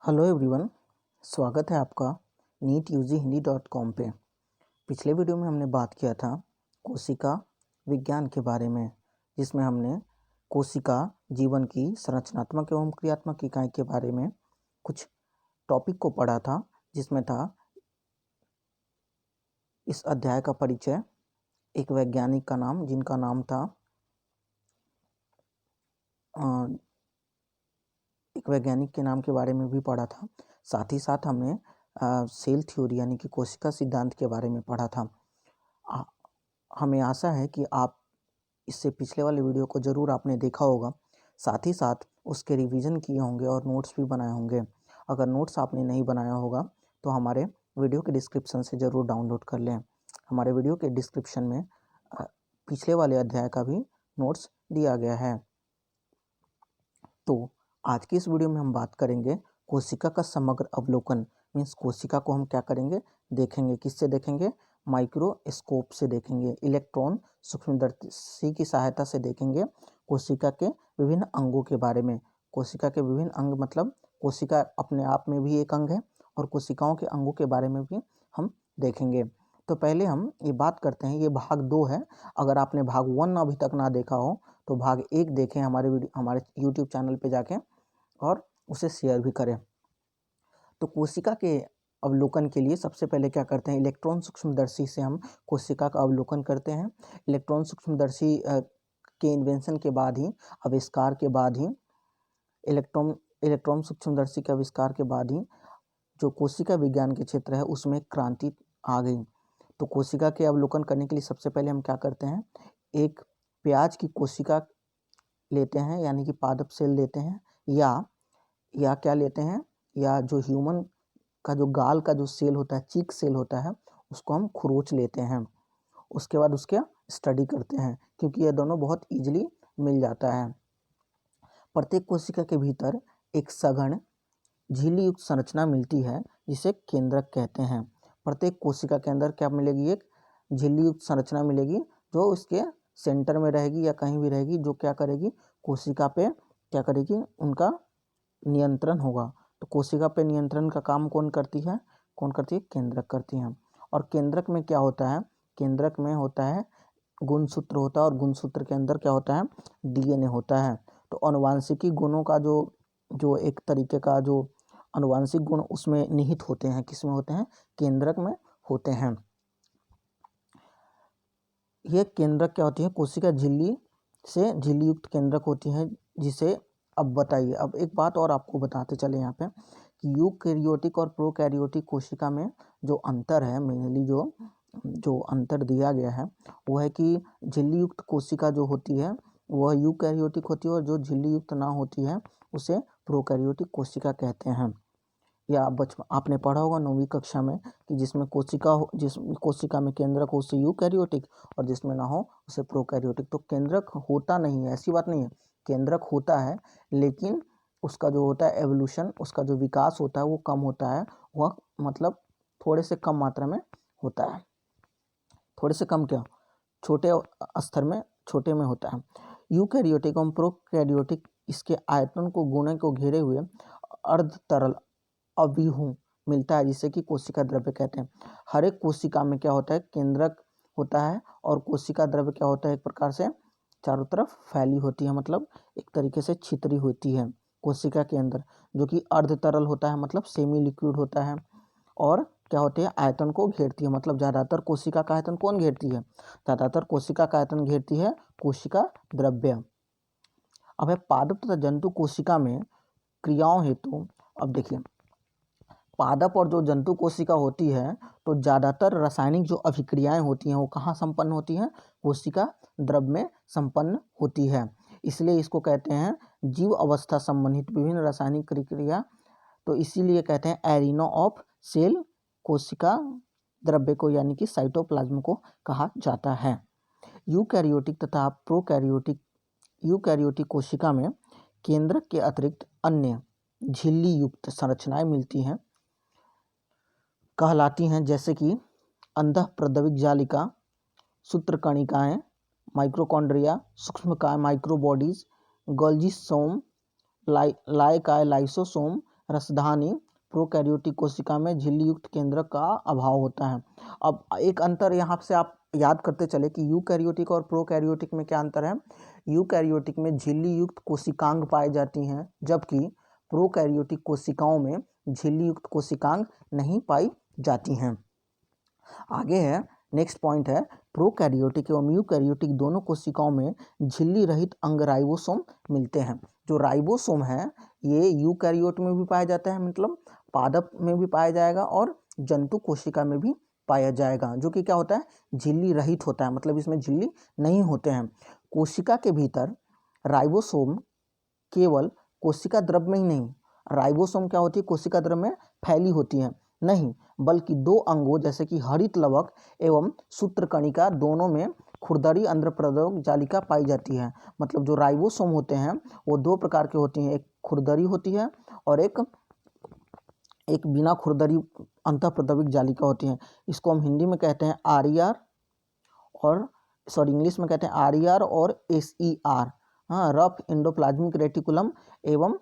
Hello everyone, स्वागत है आपका NEET-UG-Hindi.com पे। पिछले वीडियो में हमने बात किया था कोशिका विज्ञान के बारे में, जिसमें हमने कोशिका जीवन की संरचनात्मक एवं क्रियात्मक इकाई के बारे में कुछ टॉपिक को पढ़ा था, जिसमें था इस अध्याय का परिचय, एक वैज्ञानिक का नाम जिनका नाम था एक वैज्ञानिक के नाम के बारे में भी पढ़ा था। साथ ही साथ हमने सेल थ्योरी यानी कि कोशिका सिद्धांत के बारे में पढ़ा था। हमें आशा है कि आप इससे पिछले वाले वीडियो को ज़रूर आपने देखा होगा, साथ ही साथ उसके रिवीजन किए होंगे और नोट्स भी बनाए होंगे। अगर नोट्स आपने नहीं बनाया होगा तो हमारे वीडियो के डिस्क्रिप्शन से ज़रूर डाउनलोड कर लें। हमारे वीडियो के डिस्क्रिप्शन में पिछले वाले अध्याय का भी नोट्स दिया गया है। तो आज की इस वीडियो में हम बात करेंगे कोशिका का समग्र अवलोकन। मीन्स कोशिका को हम क्या करेंगे, देखेंगे। किससे देखेंगे? माइक्रोस्कोप से देखेंगे, इलेक्ट्रॉन सूक्ष्मदर्शी की सहायता से देखेंगे कोशिका के विभिन्न अंगों के बारे में। कोशिका के विभिन्न अंग मतलब कोशिका अपने आप में भी एक अंग है और कोशिकाओं के अंगों के बारे में भी हम देखेंगे। तो पहले हम ये बात करते हैं, ये भाग 2 है। अगर आपने भाग 1 अभी तक ना देखा हो तो भाग 1 देखें हमारे YouTube चैनल पे जाके और उसे शेयर भी करें। तो कोशिका के अवलोकन के लिए सबसे पहले क्या करते हैं, इलेक्ट्रॉन सूक्ष्मदर्शी से हम कोशिका का अवलोकन करते हैं। इलेक्ट्रॉन सूक्ष्मदर्शी के इन्वेंशन के बाद ही, आविष्कार के बाद ही, इलेक्ट्रॉन सूक्ष्मदर्शी के आविष्कार के बाद ही जो कोशिका विज्ञान के क्षेत्र है उसमें क्रांति आ गई। तो कोशिका के अवलोकन करने के लिए सबसे पहले हम क्या करते हैं, एक प्याज की कोशिका लेते हैं यानी कि पादप सेल लेते हैं, या क्या लेते हैं, या जो ह्यूमन का जो गाल का जो सेल होता है, चीक सेल होता है, उसको हम खरोच लेते हैं। उसके बाद उसके स्टडी करते हैं, क्योंकि ये दोनों बहुत ईजिली मिल जाता है। प्रत्येक कोशिका के भीतर एक सघन झिल्ली युक्त संरचना मिलती है जिसे केंद्रक कहते हैं। प्रत्येक कोशिका के अंदर क्या मिलेगी, एक झिल्ली युक्त संरचना मिलेगी जो इसके सेंटर में रहेगी या कहीं भी रहेगी, जो क्या करेगी, कोशिका पे क्या करेगी, उनका नियंत्रण होगा। तो कोशिका पे नियंत्रण का काम कौन करती है, केंद्रक करती हैं। और केंद्रक में क्या होता है, केंद्रक में होता है गुणसूत्र होता है, और गुणसूत्र के अंदर क्या होता है, DNA होता है। तो अनुवांशिकी गुणों का जो एक तरीके का जो अनुवांशिक गुण उसमें निहित होते हैं, किसमें होते हैं, केंद्रक में होते हैं। ये केंद्रक क्या होती है, कोशिका झिल्ली से झिल्ली युक्त केंद्रक होती है, जिसे अब बताइए। अब एक बात और आपको बताते चले यहाँ पे कि यूकैरियोटिक और प्रोकैरियोटिक कोशिका में जो अंतर है, मेनली जो अंतर दिया गया है वो है कि झिल्ली युक्त कोशिका जो होती है वह यूकैरियोटिक होती है, और जो झिल्ली युक्त ना होती है उसे प्रोकैरियोटिक कोशिका कहते हैं। या आपने पढ़ा होगा 9वीं कक्षा में कि जिस कोशिका में केंद्रक हो उसे यूकैरियोटिक, और जिसमें ना हो उसे प्रोकैरियोटिक। तो केंद्रक होता नहीं है, ऐसी बात नहीं है, केंद्रक होता है, लेकिन उसका जो होता है एवोल्यूशन, उसका जो विकास होता है वो कम होता है। वह मतलब थोड़े से कम मात्रा में होता है, थोड़े से कम क्या, छोटे स्तर में, छोटे में होता है। यूकैरियोटिक और प्रोकैरियोटिक इसके आयतन को गुणे को घेरे हुए अर्ध तरल अव्यूह मिलता है, जिसे कि कोशिका द्रव्य कहते हैं। हर एक कोशिका में क्या होता है, केंद्रक होता है, और कोशिका द्रव्य क्या होता है, एक प्रकार से चारों तरफ फैली होती है, मतलब एक तरीके से छितरी होती है कोशिका के अंदर, जो कि अर्ध तरल होता है, मतलब सेमी लिक्विड होता है। और क्या होती है, आयतन को घेरती है, मतलब ज़्यादातर कोशिका का आयतन कौन घेरती है, ज़्यादातर कोशिका का आयतन घेरती है कोशिका द्रव्य। अब है पादप तथा जंतु कोशिका में क्रियाओं हेतु। अब देखिए, पादप और जो जंतु कोशिका होती है तो ज़्यादातर रासायनिक जो अभिक्रियाएं होती हैं वो कहाँ संपन्न होती हैं, कोशिका द्रव्य में संपन्न होती है। इसलिए इसको कहते हैं जीव अवस्था संबंधित विभिन्न रासायनिक क्रिया। तो इसीलिए कहते हैं एरिना ऑफ सेल कोशिका द्रव्य को, यानी कि साइटोप्लाज्म को कहा जाता है। यूकैरियोटिक तथा प्रोकैरियोटिक, यूकैरियोटिक कोशिका में केंद्रक के अतिरिक्त अन्य झिल्ली युक्त संरचनाएं मिलती हैं, कहलाती हैं, जैसे कि अंतःप्रद्रविक जालिका, सूत्रकणिकाएं, माइक्रोकॉन्ड्रिया, सूक्ष्मकाय माइक्रोबॉडीज, गोल्जी सोम, लाइकाय लाइसोसोम, रसधानी प्रोकैरियोटिक कोशिका में झिल्ली युक्त केंद्रक का अभाव होता है। अब एक अंतर यहाँ से आप याद करते चले कि यूकैरियोटिक और प्रोकैरियोटिक में क्या अंतर है। यूकैरियोटिक में झिल्ली युक्त कोशिकांग पाई जाती हैं, जबकि प्रोकैरियोटिक कोशिकाओं में झिल्ली युक्त कोशिकांग नहीं पाई जाती हैं। आगे है नेक्स्ट पॉइंट है, प्रोकैरियोटिक एवं यूकैरियोटिक दोनों कोशिकाओं में झिल्ली रहित अंग राइबोसोम मिलते हैं। जो राइबोसोम है ये यूकैरियोट में भी पाया जाता है, मतलब पादप में भी पाया जाएगा और जंतु कोशिका में भी पाया जाएगा, जो कि क्या होता है, झिल्ली रहित होता है, मतलब इसमें झिल्ली नहीं होते हैं। कोशिका के भीतर राइबोसोम केवल कोशिका द्रव्य में ही नहीं, राइबोसोम क्या होती है, कोशिका द्रव्य में फैली होती है नहीं, बल्कि दो अंगों जैसे कि हरित लवक एवं सूत्रकणिका दोनों में खुरदरी अंतःप्रद्रवक जालिका पाई जाती है। मतलब जो राइबोसोम होते हैं वो दो प्रकार के होती हैं, एक खुरदरी होती है और एक बिना खुरदरी अंतःप्रद्रविक जालिका होती है। इसको हम हिंदी में कहते हैं RER और इंग्लिश में कहते हैं RER और SER, हाँ, रफ एंडोप्लाज्मिक रेटिकुलम एवं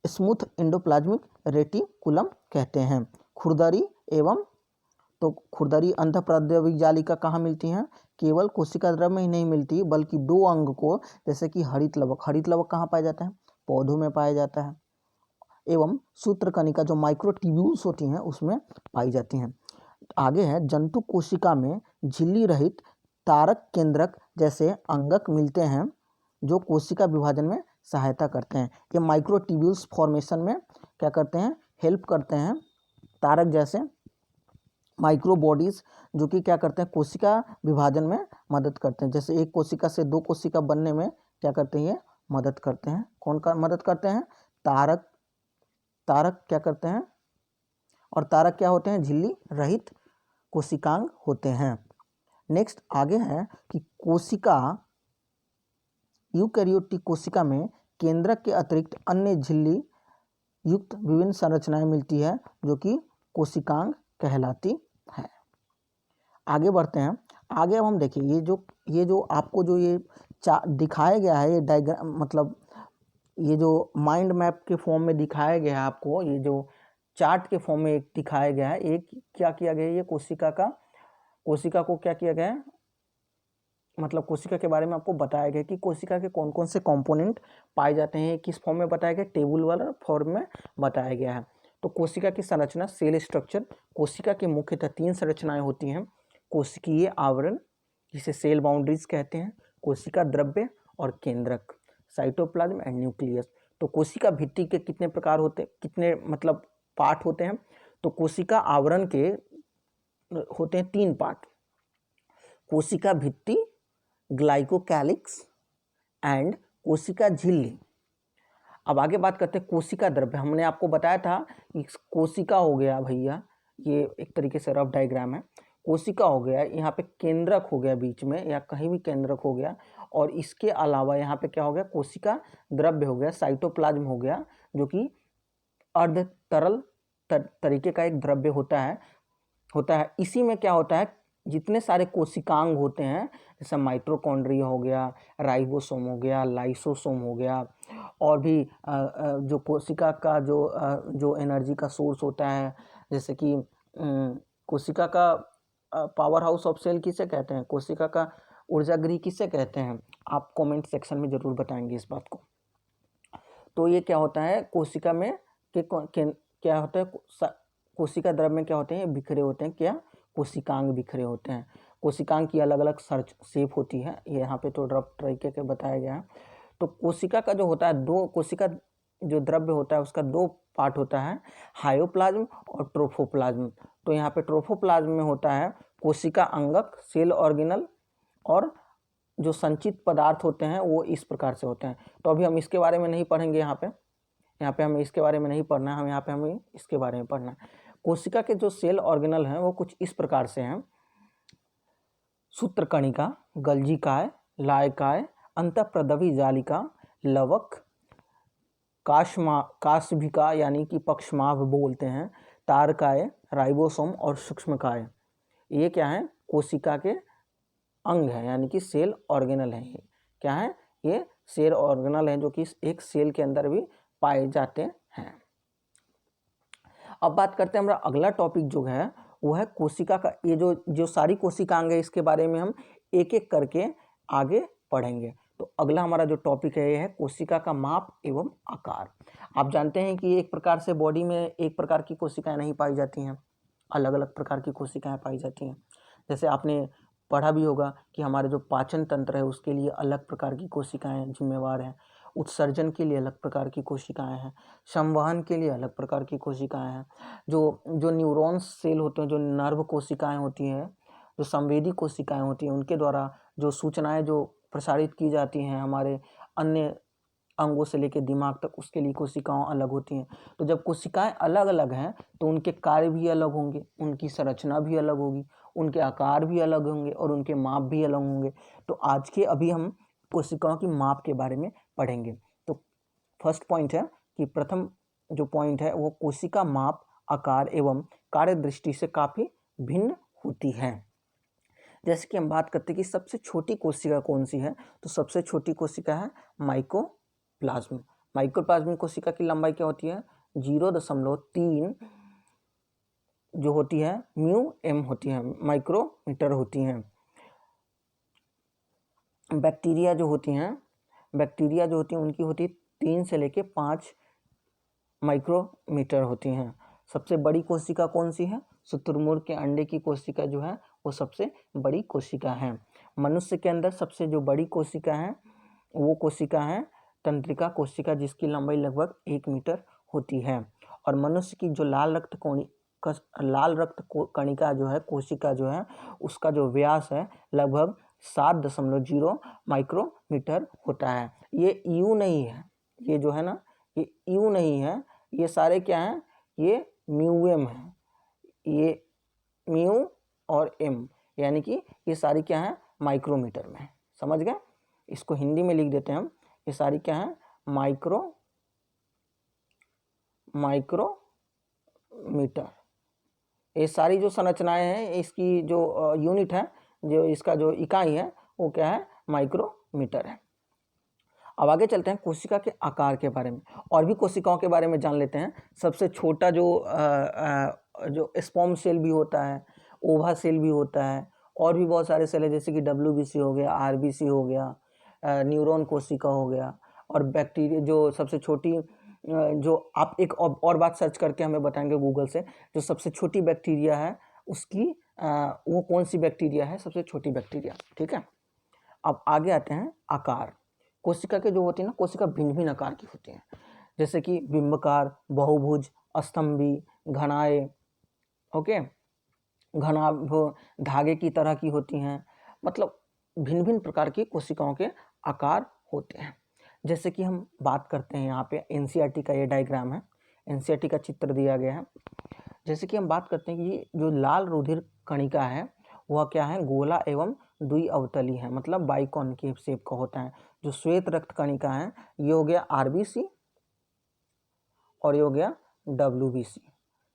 स्मूथ एंडोप्लाज्मिक रेटिकुलम कहते हैं। खुरदरी एवं तो खुरदरी अंतःप्रद्रविक जालिका कहाँ मिलती हैं, केवल कोशिका द्रव्य में ही नहीं मिलती, बल्कि दो अंग को जैसे कि हरित लवक कहाँ पाया जाता है, पौधों में पाया जाता है, एवं सूत्रकणिका जो माइक्रोट्यूब्यूल्स होती हैं उसमें पाई जाती हैं। आगे है, जंतु कोशिका में झिल्ली रहित तारक केंद्रक जैसे अंगक मिलते हैं जो कोशिका विभाजन में सहायता करते हैं। ये माइक्रोट्यूब्यूल्स फॉर्मेशन में क्या करते हैं, हेल्प करते हैं। तारक जैसे माइक्रो बॉडीज जो कि क्या करते हैं, कोशिका विभाजन में मदद करते हैं। जैसे एक कोशिका से दो कोशिका बनने में क्या करते हैं, मदद करते हैं। कौन का मदद करते हैं, तारक क्या करते हैं, और तारक क्या होते हैं, झिल्ली रहित कोशिकांग होते हैं। नेक्स्ट आगे है कि कोशिका यूकैरियोटिक कोशिका में केंद्रक के अतिरिक्त अन्य झिल्ली युक्त विभिन्न संरचनाएं मिलती है जो कि कोशिकांग कहलाती है। आगे बढ़ते हैं। आगे अब हम देखिए ये जो आपको जो ये दिखाया गया है, ये डायग्राम मतलब ये जो माइंड मैप के फॉर्म में दिखाया गया है आपको, ये जो चार्ट के फॉर्म में एक दिखाया गया है, एक क्या किया गया है, ये कोशिका को क्या किया गया है, मतलब कोशिका के बारे में आपको बताया गया कि कोशिका के कौन कौन से कंपोनेंट पाए जाते हैं, किस फॉर्म में बताया गया, टेबल वाला फॉर्म में बताया गया है। तो कोशिका की संरचना, सेल स्ट्रक्चर, कोशिका की मुख्यतः 3 संरचनाएं होती हैं। कोशिकीय आवरण जिसे सेल बाउंड्रीज कहते हैं, कोशिका द्रव्य और केंद्रक, साइटोप्लाज्म एंड न्यूक्लियस। तो कोशिका भित्ति के कितने प्रकार होते हैं, कितने मतलब पार्ट होते हैं, तो कोशिका आवरण के होते हैं 3 पार्ट, कोशिका भित्ति, ग्लाइकोकैलिक्स एंड कोशिका झिल्ली। अब आगे बात करते हैं कोशिका द्रव्य। हमने आपको बताया था कि कोशिका हो गया भैया, ये एक तरीके से रफ डायग्राम है, कोशिका हो गया, यहाँ पे केंद्रक हो गया बीच में या कहीं भी केंद्रक हो गया, और इसके अलावा यहाँ पे क्या हो गया, कोशिका द्रव्य हो गया, साइटोप्लाज्म हो गया जो कि अर्ध तरल तरीके का एक द्रव्य होता है। इसी में क्या होता है, जितने सारे कोशिकांग होते हैं जैसे माइटोकॉन्ड्रिया हो गया, राइबोसोम हो गया, लाइसोसोम हो गया, और भी जो कोशिका का जो एनर्जी का सोर्स होता है, जैसे कि कोशिका का पावर हाउस ऑफ सेल किसे कहते हैं, कोशिका का ऊर्जा गृह किसे कहते हैं, आप कमेंट सेक्शन में जरूर बताएंगे इस बात को। तो ये क्या होता है, कोशिका में क्या होता है, कोशिका द्रव्य में क्या होते हैं, बिखरे होते हैं, क्या, कोशिकांग बिखरे होते हैं। कोशिकांग की अलग अलग शेप होती है, ये यहाँ पे तो रफ तरीके के बताया गया है। तो कोशिका का जो होता है, दो कोशिका जो द्रव्य होता है उसका 2 पार्ट होता है, हायोप्लाज्म और ट्रोफोप्लाज्म। तो यहाँ पे ट्रोफोप्लाज्म में होता है कोशिका अंगक, सेल ऑर्गेनल, और जो संचित पदार्थ होते हैं वो इस प्रकार से होते हैं। तो अभी हम इसके बारे में नहीं पढ़ेंगे, यहाँ पे हमें इसके बारे में नहीं पढ़ना है, हमें इसके बारे में पढ़ना है। कोशिका के जो सेल ऑर्गेनल हैं वो कुछ इस प्रकार से हैं, सूत्रकणिका, गल्जिकाय, लायकाय, अंतःप्रद्रवी जालिका, लवक, काशभिका यानी कि पक्षमाभ बोलते हैं, तारकाय, राइबोसोम और सूक्ष्मकाय। ये क्या है, कोशिका के अंग है, यानी कि सेल ऑर्गेनल है। ये क्या है, ये सेल ऑर्गेनल है जो कि एक सेल के अंदर भी पाए जाते हैं। अब बात करते हैं, हमारा अगला टॉपिक जो है वो है कोशिका का। ये जो सारी कोशिकांग है इसके बारे में हम एक एक करके आगे पढ़ेंगे। तो अगला हमारा जो टॉपिक है ये है कोशिका का माप एवं आकार। आप जानते हैं कि एक प्रकार से बॉडी में एक प्रकार की कोशिकाएं नहीं पाई जाती हैं, अलग अलग प्रकार की कोशिकाएं पाई जाती हैं। जैसे आपने पढ़ा भी होगा कि हमारे जो पाचन तंत्र है उसके लिए अलग प्रकार की कोशिकाएं जिम्मेवार हैं, उत्सर्जन के लिए अलग प्रकार की कोशिकाएं हैं, संवहन के लिए अलग प्रकार की कोशिकाएं हैं, जो न्यूरॉन्स सेल होते हैं, जो नर्व कोशिकाएं होती हैं, जो संवेदी कोशिकाएं होती हैं, उनके द्वारा जो सूचनाएं जो प्रसारित की जाती हैं हमारे अन्य अंगों से लेकर दिमाग तक, उसके लिए कोशिकाएं अलग होती हैं। तो जब कोशिकाएं अलग अलग हैं तो उनके कार्य भी अलग होंगे, उनकी संरचना भी अलग होगी, उनके आकार भी अलग होंगे और उनके माप भी अलग होंगे। तो आज के अभी हम कोशिकाओं की माप के बारे में पढ़ेंगे। तो फर्स्ट पॉइंट है कि प्रथम जो पॉइंट है वो कोशिका माप, आकार एवं कार्य दृष्टि से काफ़ी भिन्न होती है। जैसे कि हम बात करते हैं कि सबसे छोटी कोशिका कौन सी है, तो सबसे छोटी कोशिका है माइकोप्लाज्म। माइकोप्लाज्म कोशिका की लंबाई क्या होती है, 0.3 जो होती है म्यू एम होती है, माइक्रोमीटर होती हैं। बैक्टीरिया जो होती हैं उनकी होती है 3 से लेके 5 माइक्रोमीटर होती हैं। सबसे बड़ी कोशिका कौन सी है, शुतुरमुर्ग के अंडे की कोशिका जो है वो सबसे बड़ी कोशिका है। मनुष्य के अंदर सबसे जो बड़ी कोशिका है वो कोशिका है तंत्रिका कोशिका, जिसकी लंबाई लगभग 1 मीटर होती है। और मनुष्य की जो लाल रक्त कणिका जो है, कोशिका जो है, उसका जो व्यास है लगभग 7.0 माइक्रोमीटर होता है। ये यू नहीं है, ये जो है ना ये यू नहीं है, ये सारे क्या हैं, ये म्यूएम है, ये म्यू और एम, यानी कि ये सारी क्या है माइक्रोमीटर में। समझ गए? इसको हिंदी में लिख देते हैं हम, ये सारी क्या है माइक्रोमीटर। ये सारी जो संरचनाएं हैं, इसकी जो यूनिट है, जो इसका जो इकाई है वो क्या है, माइक्रोमीटर है। अब आगे चलते हैं कोशिका के आकार के बारे में, और भी कोशिकाओं के बारे में जान लेते हैं। सबसे छोटा जो स्पर्म सेल भी होता है, ओवा सेल भी होता है, और भी बहुत सारे सेल है, जैसे कि WBC हो गया, RBC हो गया, न्यूरॉन कोशिका हो गया। और बैक्टीरिया जो सबसे छोटी, जो आप एक और बात सर्च करके हमें बताएंगे गूगल से, जो सबसे छोटी बैक्टीरिया है उसकी वो कौन सी बैक्टीरिया है, सबसे छोटी बैक्टीरिया। ठीक है, अब आगे आते हैं आकार। कोशिका के जो होती है ना, कोशिका भिन्न भिन्न आकार की होती हैं, जैसे कि बिंबकार, बहुभुज, स्तंभी, घनाए, ओके, घनाभ, धागे की तरह की होती हैं। मतलब भिन्न भिन्न प्रकार की कोशिकाओं के आकार होते हैं। जैसे कि हम बात करते हैं, यहाँ पे NCERT का ये डायग्राम है, NCERT का चित्र दिया गया है। जैसे कि हम बात करते हैं कि जो लाल रुधिर कणिका है वह क्या है, गोला एवं द्विअवतली है, मतलब बाइकॉनकेव शेप का होता है। जो श्वेत रक्त कणिका है ये हो गया RBC और ये हो गया WBC।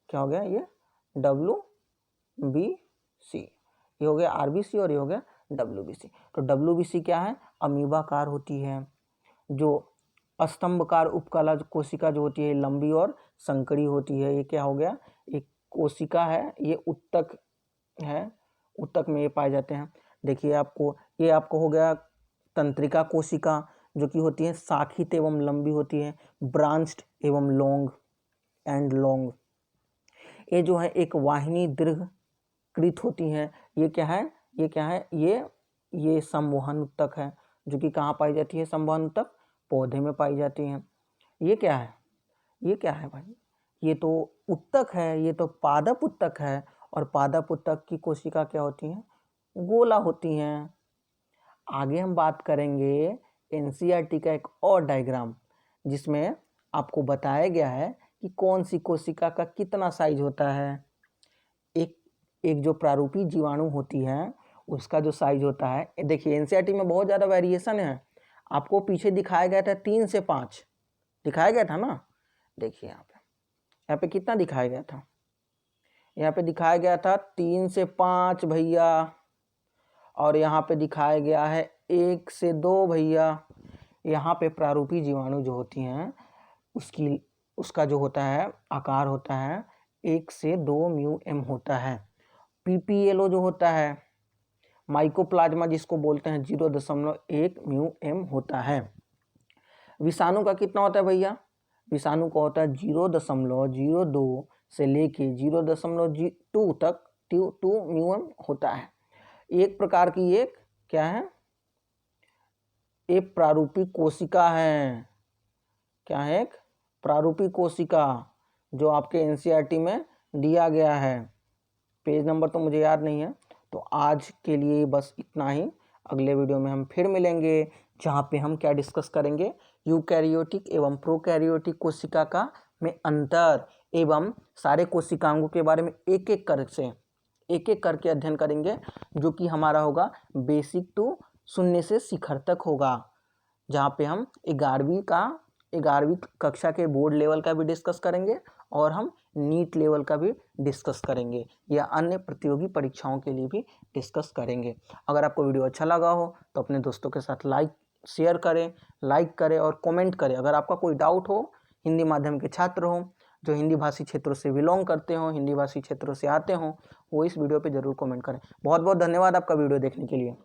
क्या हो गया, ये WBC, ये हो गया RBC और ये हो गया WBC। तो WBC क्या है, अमीबाकार होती है। जो स्तंभकार उपकला कोशिका जो होती है लंबी और संकरी होती है। ये क्या हो गया, एक कोशिका है, ये उत्तक है, उत्तक में ये पाए जाते हैं। देखिए आपको, ये आपको हो गया तंत्रिका कोशिका, जो कि होती है शाखित एवं लंबी होती है, ब्रांच्ड एवं लॉन्ग। ये जो है एक वाहिनी दीर्घकृत होती हैं। ये क्या है, ये संवहन उत्तक है, जो कि कहाँ पाई जाती है, संवहन उत्तक पौधे में पाई जाती हैं। ये क्या है भाई, ये तो उत्तक है, ये तो पादप उत्तक है। और पादप उत्तक की कोशिका क्या होती हैं, गोला होती हैं। आगे हम बात करेंगे NCERT का एक और डायग्राम, जिसमें आपको बताया गया है कि कौन सी कोशिका का कितना साइज होता है। एक जो प्रारूपी जीवाणु होती है उसका जो साइज होता है, देखिए NCERT में बहुत ज़्यादा वेरिएशन है। आपको पीछे दिखाया गया था 3 से 5 दिखाया गया था ना, देखिए यहाँ पे कितना दिखाया गया था, यहाँ पे दिखाया गया था 3 से 5 भैया, और यहाँ पे दिखाया गया है 1 से 2 भैया। यहाँ पे प्रारूपी जीवाणु जो होती हैं उसका जो होता है आकार होता है 1 से 2 म्यू एम होता है। पीपीएलओ जो होता है माइकोप्लाज्मा जिसको बोलते हैं 0.1 म्यू एम होता है। विषाणु का कितना होता है भैया? विषाणु का होता है 0.02 से लेके 0.2 तक 2 म्यू एम होता है। एक प्रकार की एक क्या है? एक प्रारूपिक कोशिका है। क्या है? एक प्रारूपिक कोशिका जो आपके एनसीईआरटी में दिया गया है। पेज नंबर तो मुझे याद नहीं है। तो आज के लिए बस इतना ही। अगले वीडियो में हम फिर मिलेंगे जहाँ पे हम क्या डिस्कस करेंगे, यूकैरियोटिक एवं प्रोकैरियोटिक कोशिका का में अंतर एवं सारे कोशिकांगों के बारे में एक एक करके अध्ययन करेंगे, जो कि हमारा होगा बेसिक टू शून्य से शिखर तक होगा, जहाँ पे हम 11वीं कक्षा के बोर्ड लेवल का भी डिस्कस करेंगे और हम नीट लेवल का भी डिस्कस करेंगे या अन्य प्रतियोगी परीक्षाओं के लिए भी डिस्कस करेंगे। अगर आपको वीडियो अच्छा लगा हो तो अपने दोस्तों के साथ शेयर करें, लाइक करें और कमेंट करें। अगर आपका कोई डाउट हो, हिंदी माध्यम के छात्र हो जो हिंदी भाषी क्षेत्रों से बिलोंग करते हो, हिंदी भाषी क्षेत्रों से आते हो, वो इस वीडियो पे जरूर कमेंट करें। बहुत बहुत धन्यवाद आपका वीडियो देखने के लिए।